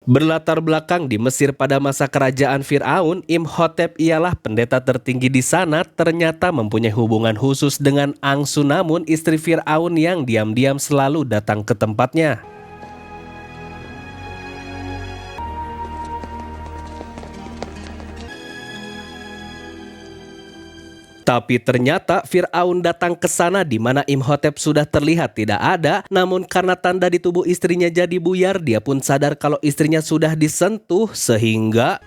Berlatar belakang di Mesir pada masa kerajaan Fir'aun, Imhotep ialah pendeta tertinggi di sana, ternyata mempunyai hubungan khusus dengan Angsunamun, istri Fir'aun yang diam-diam selalu datang ke tempatnya. Tapi ternyata Fir'aun datang ke sana di mana Imhotep sudah terlihat tidak ada, namun karena tanda di tubuh istrinya jadi buyar, dia pun sadar kalau istrinya sudah disentuh sehingga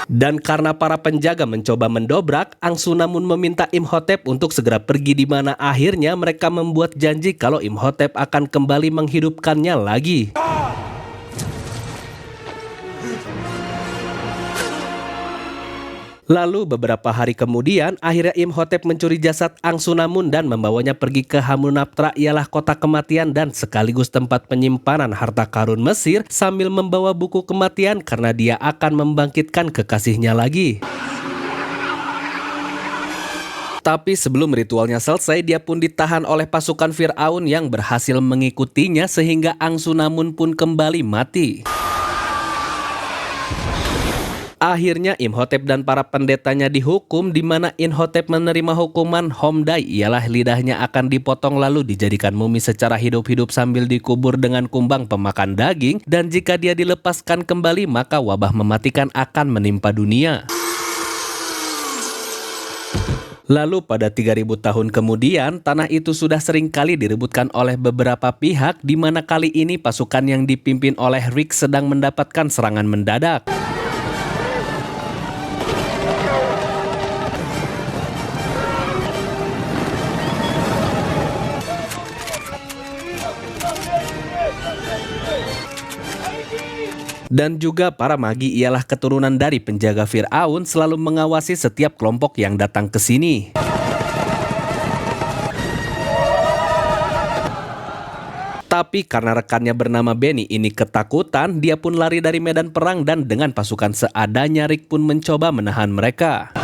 dan karena para penjaga mencoba mendobrak, Angsunamun meminta Imhotep untuk segera pergi di mana akhirnya mereka membuat janji kalau Imhotep akan kembali menghidupkannya lagi. Lalu beberapa hari kemudian, akhirnya Imhotep mencuri jasad Angsunamun dan membawanya pergi ke Hamunaptra, ialah kota kematian dan sekaligus tempat penyimpanan harta karun Mesir, sambil membawa buku kematian karena dia akan membangkitkan kekasihnya lagi. Tapi sebelum ritualnya selesai, dia pun ditahan oleh pasukan Fir'aun yang berhasil mengikutinya sehingga Angsunamun pun kembali mati. Akhirnya Imhotep dan para pendetanya dihukum, di mana Imhotep menerima hukuman Homdai, ialah lidahnya akan dipotong lalu dijadikan mumi secara hidup-hidup sambil dikubur dengan kumbang pemakan daging, dan jika dia dilepaskan kembali maka wabah mematikan akan menimpa dunia. Lalu pada 3000 tahun kemudian, tanah itu sudah sering kali direbutkan oleh beberapa pihak, di mana kali ini pasukan yang dipimpin oleh Rik sedang mendapatkan serangan mendadak. Dan juga para magi ialah keturunan dari penjaga Fir'aun, selalu mengawasi setiap kelompok yang datang ke sini. Tapi karena rekannya bernama Benny ini ketakutan, dia pun lari dari medan perang dan dengan pasukan seadanya Rik pun mencoba menahan mereka.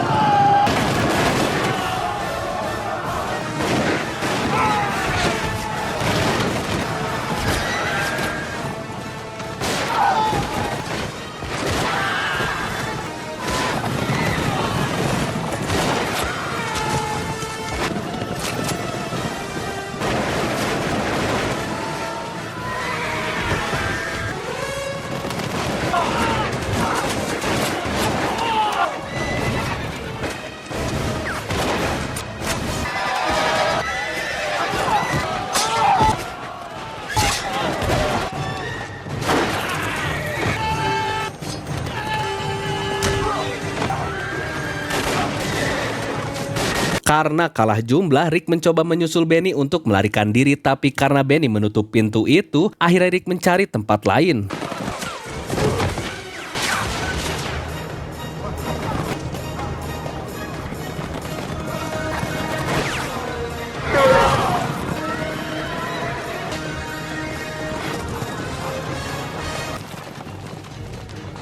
Karena kalah jumlah, Rik mencoba menyusul Benny untuk melarikan diri, tapi karena Benny menutup pintu itu, akhirnya Rik mencari tempat lain.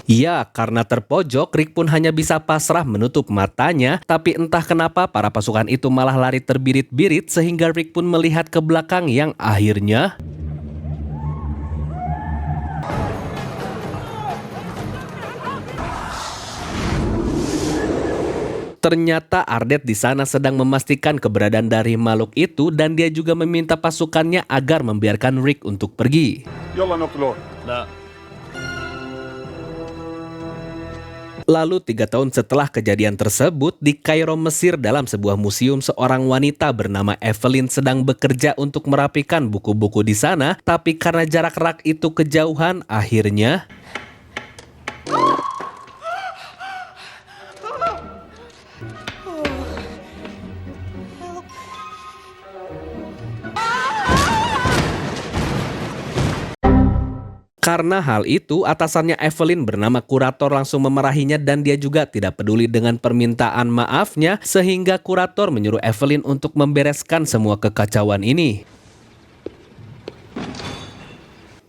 Ya, karena terpojok, Rik pun hanya bisa pasrah menutup matanya, tapi entah kenapa para pasukan itu malah lari terbirit-birit sehingga Rik pun melihat ke belakang yang akhirnya ternyata Ardet di sana sedang memastikan keberadaan dari makhluk itu, dan dia juga meminta pasukannya agar membiarkan Rik untuk pergi. Lalu 3 tahun setelah kejadian tersebut, di Kairo, Mesir, dalam sebuah museum, seorang wanita bernama Evelyn sedang bekerja untuk merapikan buku-buku di sana, tapi karena jarak rak itu kejauhan, akhirnya karena hal itu, atasannya Evelyn bernama Kurator langsung memarahinya dan dia juga tidak peduli dengan permintaan maafnya, sehingga Kurator menyuruh Evelyn untuk membereskan semua kekacauan ini.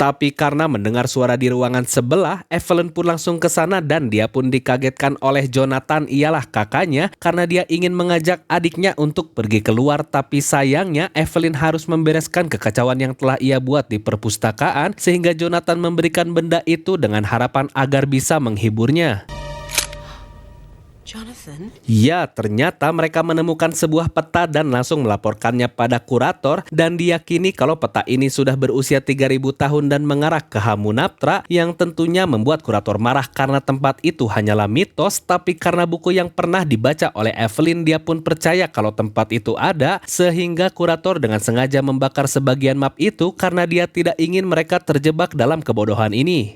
Tapi karena mendengar suara di ruangan sebelah, Evelyn pun langsung ke sana dan dia pun dikagetkan oleh Jonathan, ialah kakaknya, karena dia ingin mengajak adiknya untuk pergi keluar. Tapi sayangnya Evelyn harus membereskan kekacauan yang telah ia buat di perpustakaan, sehingga Jonathan memberikan benda itu dengan harapan agar bisa menghiburnya. Jonathan? Ya, ternyata mereka menemukan sebuah peta dan langsung melaporkannya pada kurator, dan diyakini kalau peta ini sudah berusia 3.000 tahun dan mengarah ke Hamunaptra, yang tentunya membuat kurator marah karena tempat itu hanyalah mitos. Tapi karena buku yang pernah dibaca oleh Evelyn, dia pun percaya kalau tempat itu ada, sehingga kurator dengan sengaja membakar sebagian map itu karena dia tidak ingin mereka terjebak dalam kebodohan ini.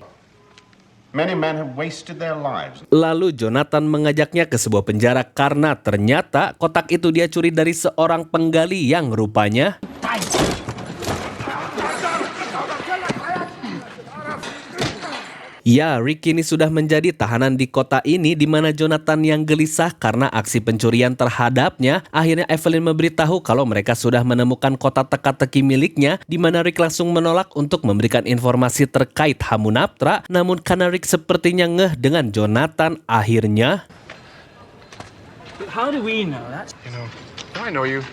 Many men have wasted their lives. Lalu Jonathan mengajaknya ke sebuah penjara karena ternyata kotak itu dia curi dari seorang penggali yang rupanya ya, Rick ini sudah menjadi tahanan di kota ini, di mana Jonathan yang gelisah karena aksi pencurian terhadapnya. Akhirnya Evelyn memberitahu kalau mereka sudah menemukan kotak teka-teki miliknya, di mana Rick langsung menolak untuk memberikan informasi terkait Hamunaptra. Namun karena Rick sepertinya ngeh dengan Jonathan, akhirnya How do we know that? I know you.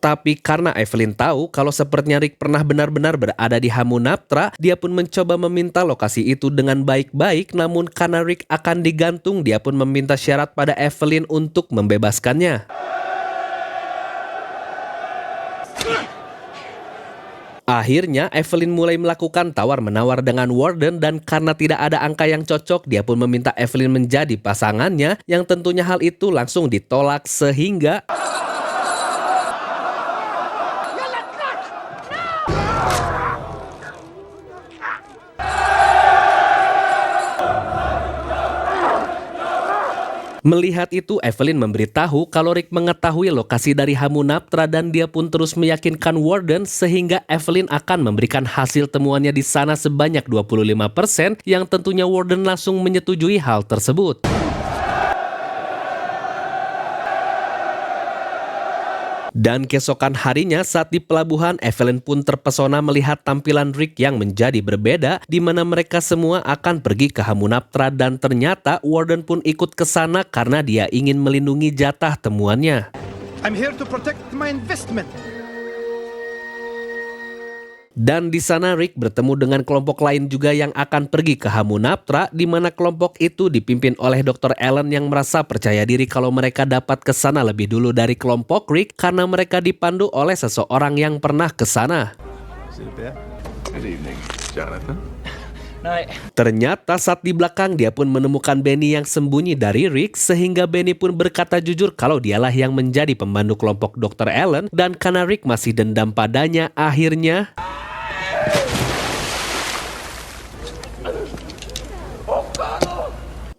Tapi karena Evelyn tahu kalau sepertinya Rick pernah benar-benar berada di Hamunaptra, dia pun mencoba meminta lokasi itu dengan baik-baik. Namun karena Rick akan digantung, dia pun meminta syarat pada Evelyn untuk membebaskannya. Akhirnya Evelyn mulai melakukan tawar-menawar dengan Warden, dan karena tidak ada angka yang cocok, dia pun meminta Evelyn menjadi pasangannya, yang tentunya hal itu langsung ditolak sehingga melihat itu, Evelyn memberitahu kalau Rick mengetahui lokasi dari Hamunaptra dan dia pun terus meyakinkan Warden, sehingga Evelyn akan memberikan hasil temuannya di sana sebanyak 25%, yang tentunya Warden langsung menyetujui hal tersebut. Dan keesokan harinya saat di pelabuhan, Evelyn pun terpesona melihat tampilan Rick yang menjadi berbeda, di mana mereka semua akan pergi ke Hamunaptra, dan ternyata Warden pun ikut ke sana karena dia ingin melindungi jatah temuannya. I'm here to protect my investment. Dan di sana Rick bertemu dengan kelompok lain juga yang akan pergi ke Hamunaptra, di mana kelompok itu dipimpin oleh Dr. Allen yang merasa percaya diri kalau mereka dapat ke sana lebih dulu dari kelompok Rick karena mereka dipandu oleh seseorang yang pernah ke sana. Good evening, Jonathan. Ternyata saat di belakang dia pun menemukan Benny yang sembunyi dari Rick, sehingga Benny pun berkata jujur kalau dialah yang menjadi pembantu kelompok Dr. Allen, dan karena Rick masih dendam padanya, akhirnya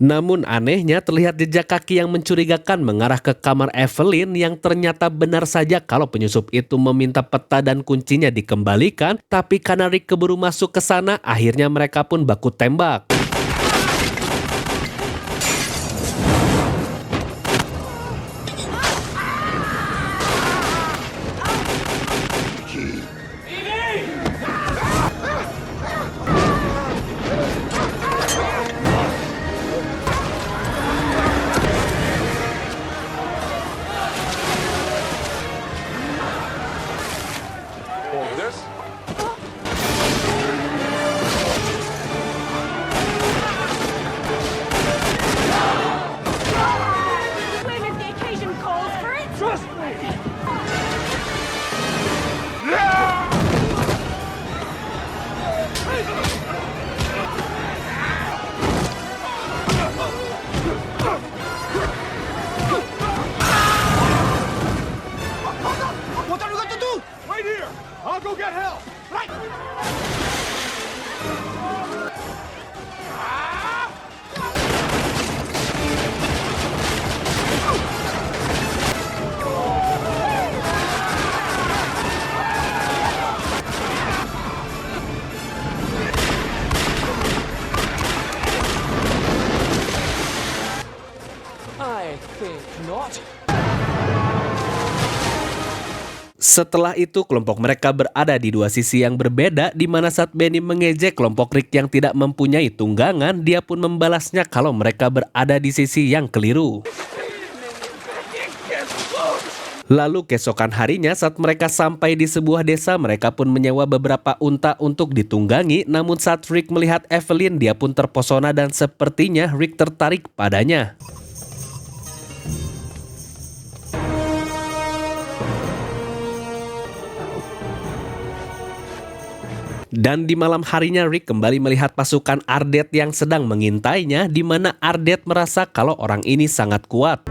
namun anehnya terlihat jejak kaki yang mencurigakan mengarah ke kamar Evelyn, yang ternyata benar saja kalau penyusup itu meminta peta dan kuncinya dikembalikan. Tapi karena Rick keburu masuk ke sana, akhirnya mereka pun baku tembak. When if the occasion calls for it? Trust me! What are you going to do? Wait here! I'll go get help! Right. I think not. Setelah itu, kelompok mereka berada di dua sisi yang berbeda, di mana saat Benny mengejek kelompok Rick yang tidak mempunyai tunggangan, dia pun membalasnya kalau mereka berada di sisi yang keliru. Lalu keesokan harinya saat mereka sampai di sebuah desa, mereka pun menyewa beberapa unta untuk ditunggangi. Namun saat Rick melihat Evelyn, dia pun terpesona dan sepertinya Rick tertarik padanya. Dan di malam harinya Rick kembali melihat pasukan Ardet yang sedang mengintainya, di mana Ardet merasa kalau orang ini sangat kuat.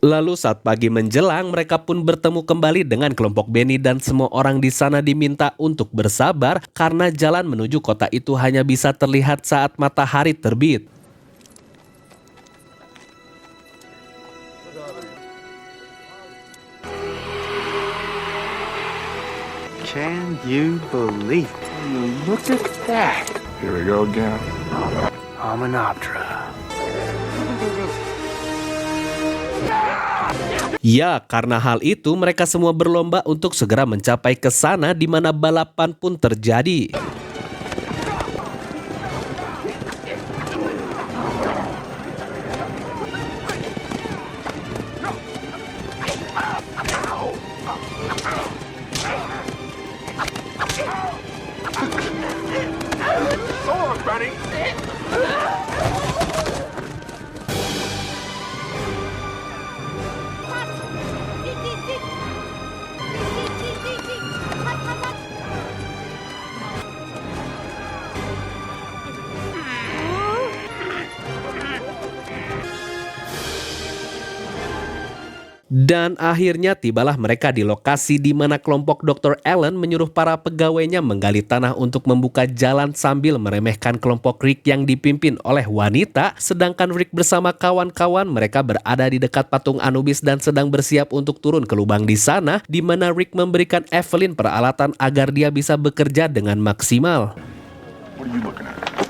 Lalu saat pagi menjelang, mereka pun bertemu kembali dengan kelompok Benny dan semua orang di sana diminta untuk bersabar karena jalan menuju kota itu hanya bisa terlihat saat matahari terbit. Can you believe it? Look at that. Here we go again. Hominoptera. Ya, karena hal itu mereka semua berlomba untuk segera mencapai ke sana, di mana balapan pun terjadi. Dan akhirnya tibalah mereka di lokasi di mana kelompok Dr. Allen menyuruh para pegawainya menggali tanah untuk membuka jalan sambil meremehkan kelompok Rick yang dipimpin oleh wanita. Sedangkan Rick bersama kawan-kawan mereka berada di dekat patung Anubis dan sedang bersiap untuk turun ke lubang di sana, di mana Rick memberikan Evelyn peralatan agar dia bisa bekerja dengan maksimal. What are you looking at?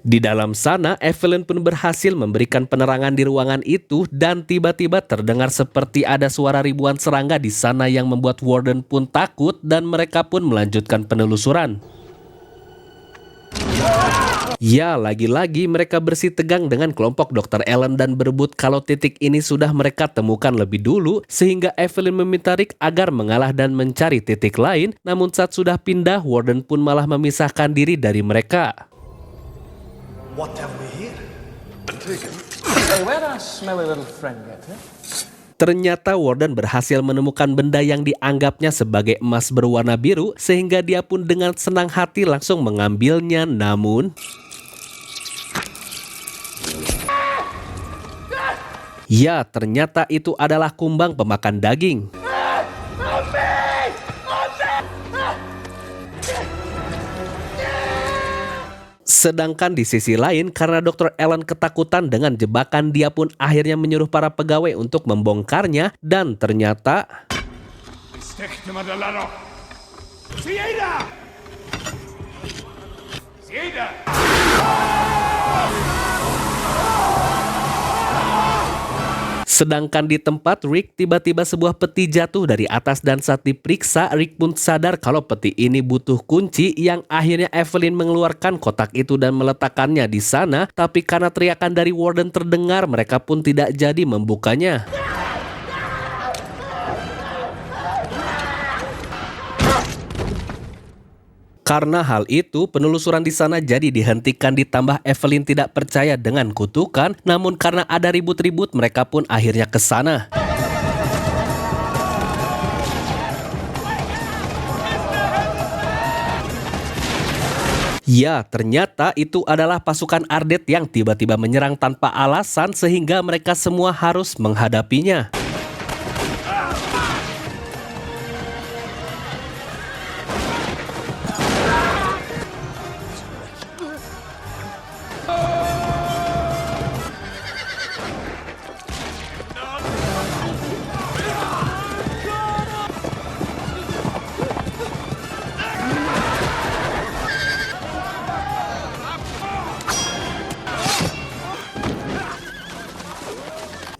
Di dalam sana, Evelyn pun berhasil memberikan penerangan di ruangan itu dan tiba-tiba terdengar seperti ada suara ribuan serangga di sana yang membuat Warden pun takut dan mereka pun melanjutkan penelusuran. Ya, lagi-lagi mereka bersitegang dengan kelompok Dr. Allen dan berebut kalau titik ini sudah mereka temukan lebih dulu, sehingga Evelyn meminta Rick agar mengalah dan mencari titik lain. Namun saat sudah pindah, Warden pun malah memisahkan diri dari mereka. What have we here? Hey, where'd our smelly little friend get, huh? Ternyata Warden berhasil menemukan benda yang dianggapnya sebagai emas berwarna biru, sehingga dia pun dengan senang hati langsung mengambilnya. Namun ya, ternyata itu adalah kumbang pemakan daging. Sedangkan di sisi lain, karena Dr. Allen ketakutan dengan jebakan, dia pun akhirnya menyuruh para pegawai untuk membongkarnya, dan ternyata Stick to Madalaro. Sieda! Sieda! sedangkan di tempat Rick, tiba-tiba sebuah peti jatuh dari atas dan saat diperiksa, Rick pun sadar kalau peti ini butuh kunci yang akhirnya Evelyn mengeluarkan kotak itu dan meletakkannya di sana, tapi karena teriakan dari Warden terdengar, mereka pun tidak jadi membukanya. Karena hal itu, penelusuran di sana jadi dihentikan, ditambah Evelyn tidak percaya dengan kutukan, namun karena ada ribut-ribut, mereka pun akhirnya ke sana. Ya, ternyata itu adalah pasukan Ardet yang tiba-tiba menyerang tanpa alasan sehingga mereka semua harus menghadapinya.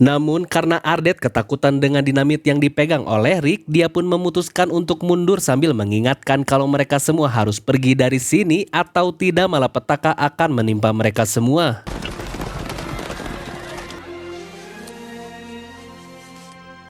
Namun karena Ardet ketakutan dengan dinamit yang dipegang oleh Rick, dia pun memutuskan untuk mundur sambil mengingatkan kalau mereka semua harus pergi dari sini atau tidak malapetaka akan menimpa mereka semua.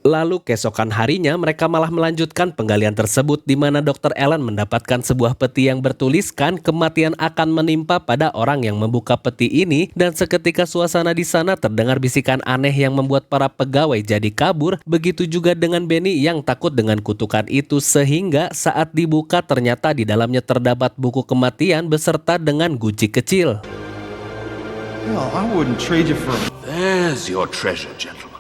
Lalu keesokan harinya mereka malah melanjutkan penggalian tersebut di mana Dr. Allen mendapatkan sebuah peti yang bertuliskan kematian akan menimpa pada orang yang membuka peti ini, dan seketika suasana di sana terdengar bisikan aneh yang membuat para pegawai jadi kabur, begitu juga dengan Benny yang takut dengan kutukan itu sehingga saat dibuka ternyata di dalamnya terdapat buku kematian beserta dengan guci kecil. Well, I wouldn't trade you for. There's your treasure, gentlemen.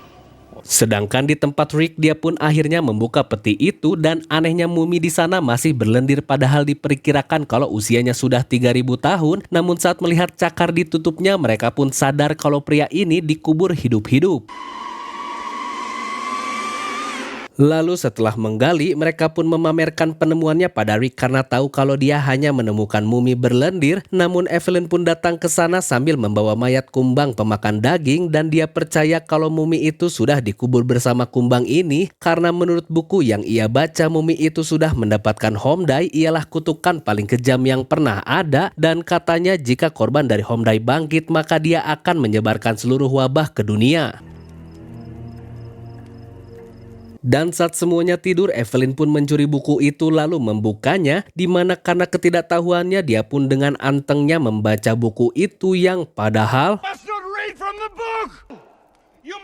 Sedangkan di tempat Rick, dia pun akhirnya membuka peti itu dan anehnya mumi di sana masih berlendir padahal diperkirakan kalau usianya sudah 3.000 tahun. Namun saat melihat cakar ditutupnya, mereka pun sadar kalau pria ini dikubur hidup-hidup. Lalu setelah menggali, mereka pun memamerkan penemuannya pada Rick karena tahu kalau dia hanya menemukan mumi berlendir. Namun Evelyn pun datang ke sana sambil membawa mayat kumbang pemakan daging, dan dia percaya kalau mumi itu sudah dikubur bersama kumbang ini karena menurut buku yang ia baca, mumi itu sudah mendapatkan Homdai ialah kutukan paling kejam yang pernah ada, dan katanya jika korban dari Homdai bangkit maka dia akan menyebarkan seluruh wabah ke dunia. Dan saat semuanya tidur, Evelyn pun mencuri buku itu lalu membukanya, di mana karena ketidaktahuannya dia pun dengan antengnya membaca buku itu yang padahal Must not read from the book! You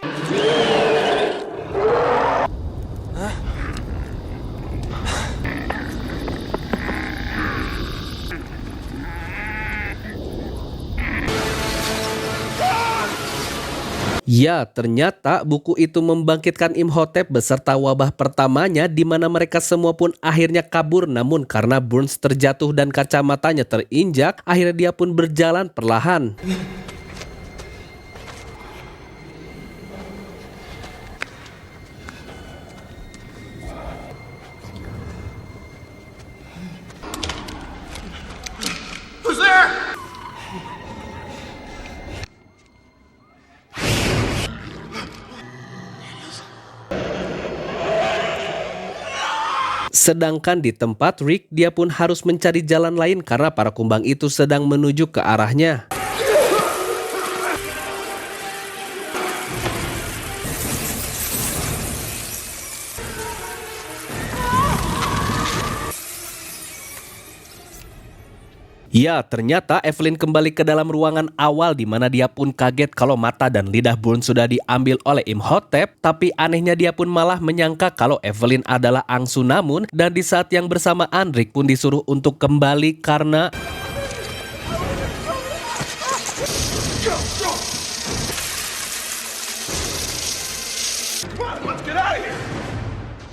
ya, ternyata buku itu membangkitkan Imhotep beserta wabah pertamanya, di mana mereka semua pun akhirnya kabur. Namun karena Burns terjatuh dan kacamatanya terinjak, akhirnya dia pun berjalan perlahan. Who's there? Sedangkan di tempat Rick, dia pun harus mencari jalan lain karena para kumbang itu sedang menuju ke arahnya. Ya, ternyata Evelyn kembali ke dalam ruangan awal di mana dia pun kaget kalau mata dan lidah Burns sudah diambil oleh Imhotep, tapi anehnya dia pun malah menyangka kalau Evelyn adalah Angsu Namun, dan di saat yang bersamaan Rick pun disuruh untuk kembali karena Let's get out of here!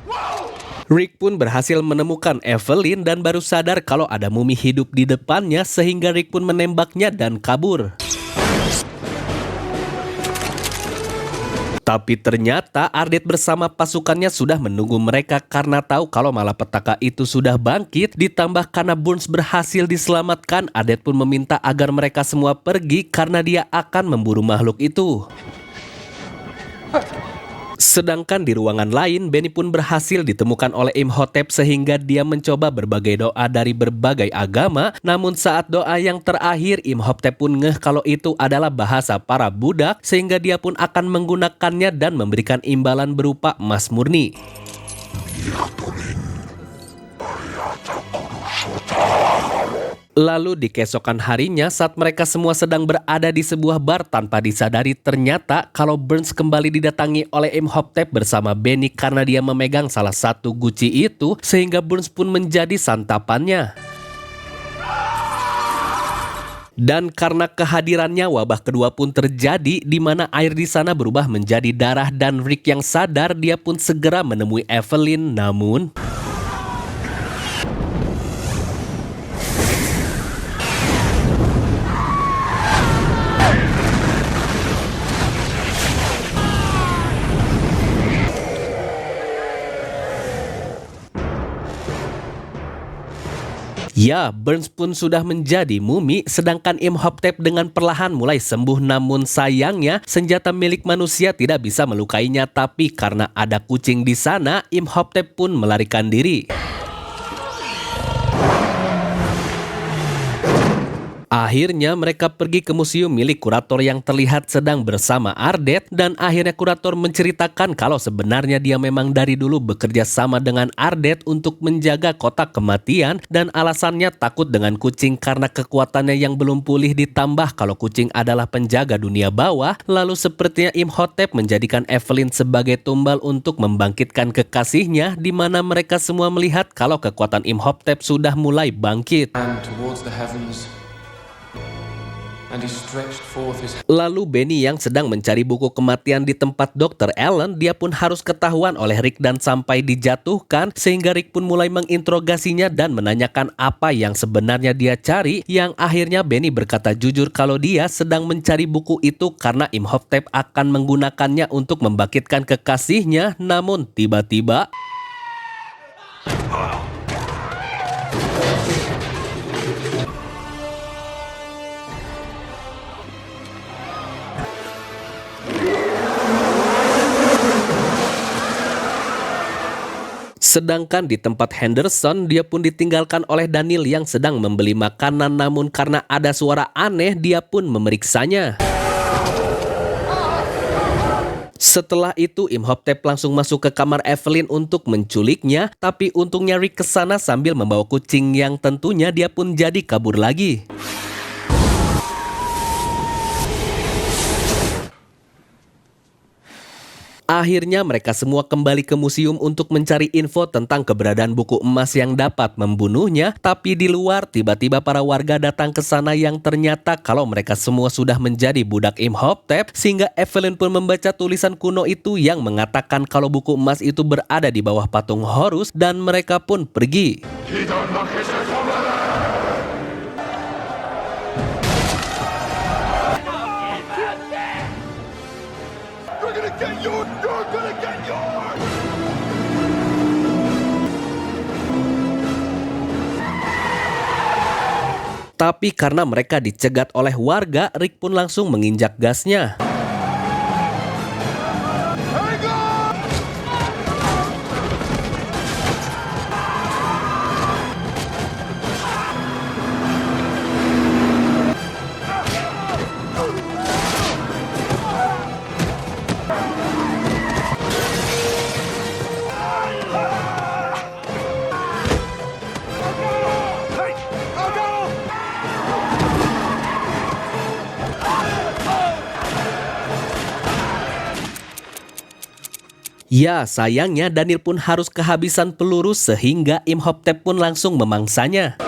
Whoa! Rick pun berhasil menemukan Evelyn dan baru sadar kalau ada mumi hidup di depannya, sehingga Rick pun menembaknya dan kabur. Tapi ternyata Ardet bersama pasukannya sudah menunggu mereka karena tahu kalau malapetaka itu sudah bangkit. Ditambah karena Burns berhasil diselamatkan, Ardet pun meminta agar mereka semua pergi karena dia akan memburu makhluk itu. Sedangkan di ruangan lain, Benny pun berhasil ditemukan oleh Imhotep sehingga dia mencoba berbagai doa dari berbagai agama. Namun saat doa yang terakhir, Imhotep pun ngeh kalau itu adalah bahasa para budak, sehingga dia pun akan menggunakannya dan memberikan imbalan berupa emas murni. Lalu di keesokan harinya saat mereka semua sedang berada di sebuah bar, tanpa disadari ternyata kalau Burns kembali didatangi oleh Imhotep bersama Benny karena dia memegang salah satu guci itu, sehingga Burns pun menjadi santapannya. Dan karena kehadirannya, wabah kedua pun terjadi di mana air di sana berubah menjadi darah, dan Rick yang sadar dia pun segera menemui Evelyn. Namun Ya, Burns pun sudah menjadi mumi, sedangkan Imhotep dengan perlahan mulai sembuh. Namun sayangnya, senjata milik manusia tidak bisa melukainya, tapi karena ada kucing di sana, Imhotep pun melarikan diri. Akhirnya mereka pergi ke museum milik kurator yang terlihat sedang bersama Ardet, dan akhirnya kurator menceritakan kalau sebenarnya dia memang dari dulu bekerja sama dengan Ardet untuk menjaga kotak kematian, dan alasannya takut dengan kucing karena kekuatannya yang belum pulih, ditambah kalau kucing adalah penjaga dunia bawah. Lalu sepertinya Imhotep menjadikan Evelyn sebagai tumbal untuk membangkitkan kekasihnya, di mana mereka semua melihat kalau kekuatan Imhotep sudah mulai bangkit. And towards the heavens, and he stretched forth his Lalu Benny yang sedang mencari buku kematian di tempat Dr. Allen, dia pun harus ketahuan oleh Rick dan sampai dijatuhkan, sehingga Rick pun mulai menginterogasinya dan menanyakan apa yang sebenarnya dia cari, yang akhirnya Benny berkata jujur kalau dia sedang mencari buku itu karena Imhotep akan menggunakannya untuk membangkitkan kekasihnya. Namun tiba-tiba sedangkan di tempat Henderson, dia pun ditinggalkan oleh Daniel yang sedang membeli makanan, namun karena ada suara aneh, dia pun memeriksanya. Setelah itu, Imhotep langsung masuk ke kamar Evelyn untuk menculiknya, tapi untungnya Rick kesana sambil membawa kucing yang tentunya dia pun jadi kabur lagi. Akhirnya mereka semua kembali ke museum untuk mencari info tentang keberadaan buku emas yang dapat membunuhnya, tapi di luar tiba-tiba para warga datang ke sana yang ternyata kalau mereka semua sudah menjadi budak Imhotep, sehingga Evelyn pun membaca tulisan kuno itu yang mengatakan kalau buku emas itu berada di bawah patung Horus, dan mereka pun pergi. You're gonna get yours! Tapi karena mereka dicegat oleh warga, Rick pun langsung menginjak gasnya. Ya, sayangnya Daniel pun harus kehabisan peluru sehingga Imhotep pun langsung memangsanya.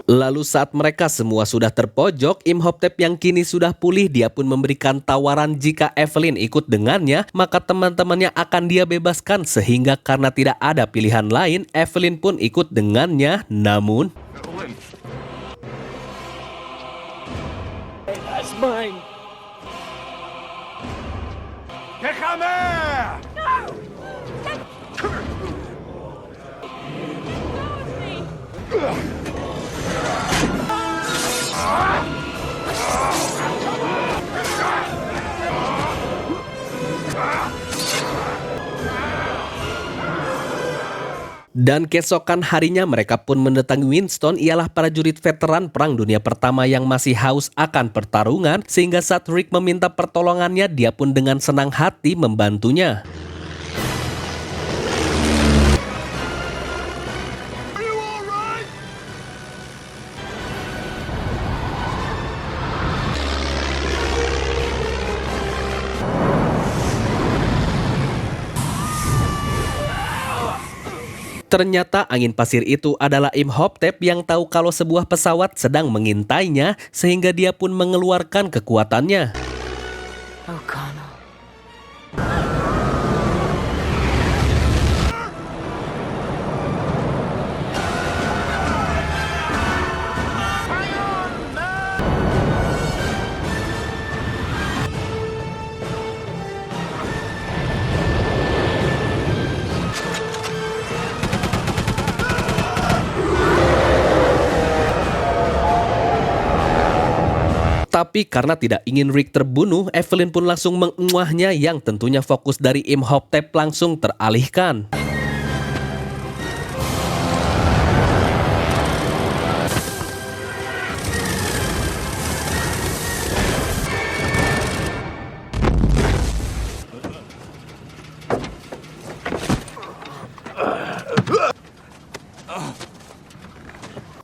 Lalu saat mereka semua sudah terpojok, Imhotep yang kini sudah pulih, dia pun memberikan tawaran jika Evelyn ikut dengannya, maka teman-temannya akan dia bebaskan, sehingga karena tidak ada pilihan lain, Evelyn pun ikut dengannya. Namun That's mine. Déjame! Dan keesokan harinya mereka pun mendatangi Winston, ialah prajurit veteran Perang Dunia Pertama yang masih haus akan pertarungan, sehingga saat Rick meminta pertolongannya, dia pun dengan senang hati membantunya. Ternyata angin pasir itu adalah Imhotep yang tahu kalau sebuah pesawat sedang mengintainya, sehingga dia pun mengeluarkan kekuatannya. O'Connell. Tapi karena tidak ingin Rick terbunuh, Evelyn pun langsung menguahnya yang tentunya fokus dari Imhotep langsung teralihkan.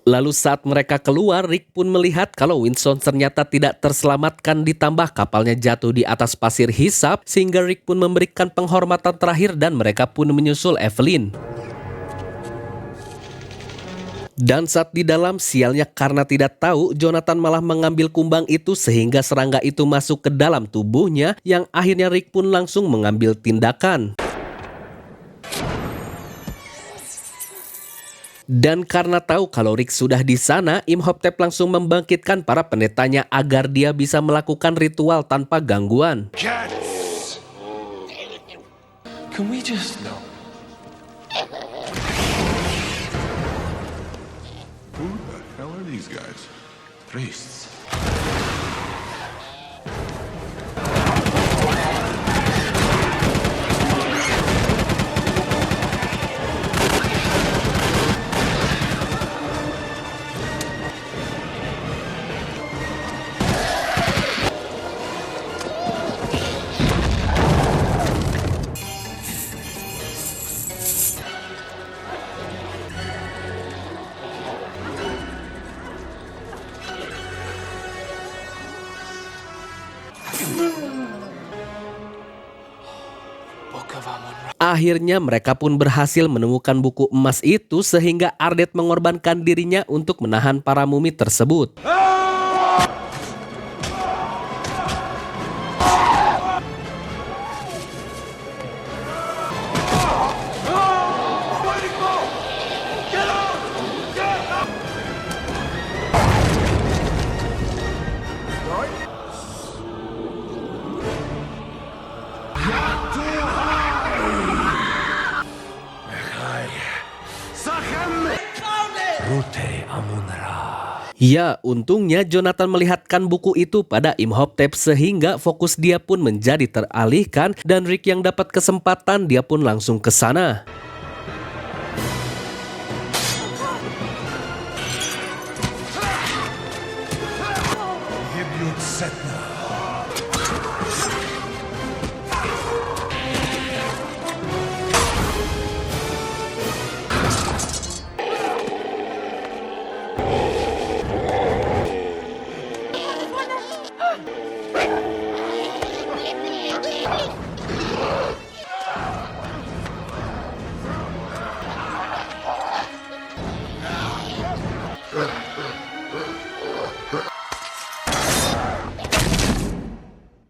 Lalu saat mereka keluar, Rick pun melihat kalau Winston ternyata tidak terselamatkan ditambah kapalnya jatuh di atas pasir hisap sehingga Rick pun memberikan penghormatan terakhir dan mereka pun menyusul Evelyn. Dan saat di dalam, sialnya karena tidak tahu, Jonathan malah mengambil kumbang itu sehingga serangga itu masuk ke dalam tubuhnya yang akhirnya Rick pun langsung mengambil tindakan. Dan karena tahu kalau Rick sudah di sana, Imhotep langsung membangkitkan para pendetanya agar dia bisa melakukan ritual tanpa gangguan. Cats! Can we just... No. Who the hell are these guys? Priests. Akhirnya mereka pun berhasil menemukan buku emas itu sehingga Ardet mengorbankan dirinya untuk menahan para mumi tersebut. Ya, untungnya Jonathan melihatkan buku itu pada Imhotep sehingga fokus dia pun menjadi teralihkan dan Rick yang dapat kesempatan dia pun langsung ke sana.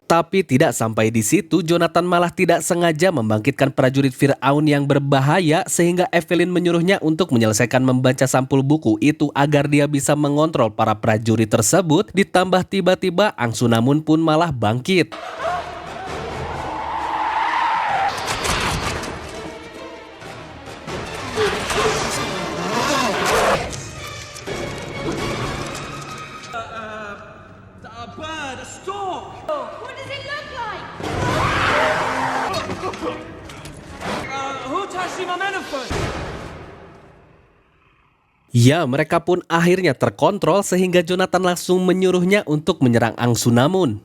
Tapi tidak sampai di situ, Jonathan malah tidak sengaja membangkitkan prajurit Firaun yang berbahaya sehingga Evelyn menyuruhnya untuk menyelesaikan membaca sampul buku itu agar dia bisa mengontrol para prajurit tersebut. Ditambah tiba-tiba Angsunamun pun malah bangkit. What does it look like? Who touched my metaphor? Ya, mereka pun akhirnya terkontrol sehingga Jonathan langsung menyuruhnya untuk menyerang Angsunamun.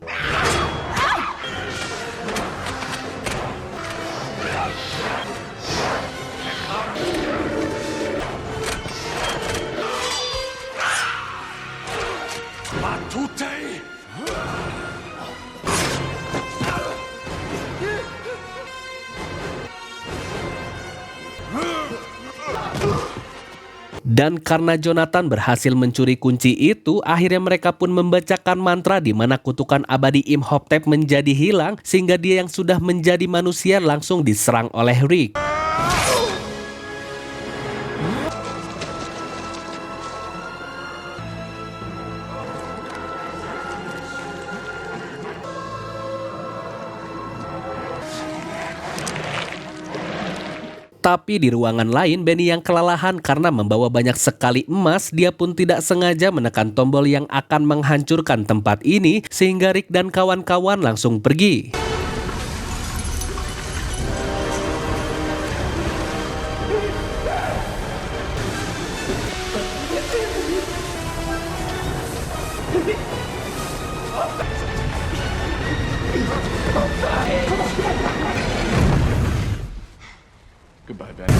Dan karena Jonathan berhasil mencuri kunci itu, akhirnya mereka pun membacakan mantra di mana kutukan abadi Imhotep menjadi hilang sehingga dia yang sudah menjadi manusia langsung diserang oleh Rick. Tapi di ruangan lain, Benny yang kelelahan karena membawa banyak sekali emas, dia pun tidak sengaja menekan tombol yang akan menghancurkan tempat ini, sehingga Rick dan kawan-kawan langsung pergi. Goodbye, Ben.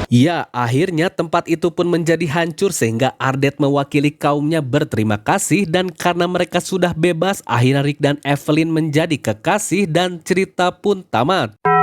Ya, akhirnya tempat itu pun menjadi hancur sehingga Ardet mewakili kaumnya berterima kasih, dan karena mereka sudah bebas, akhirnya Rick dan Evelyn menjadi kekasih dan cerita pun tamat.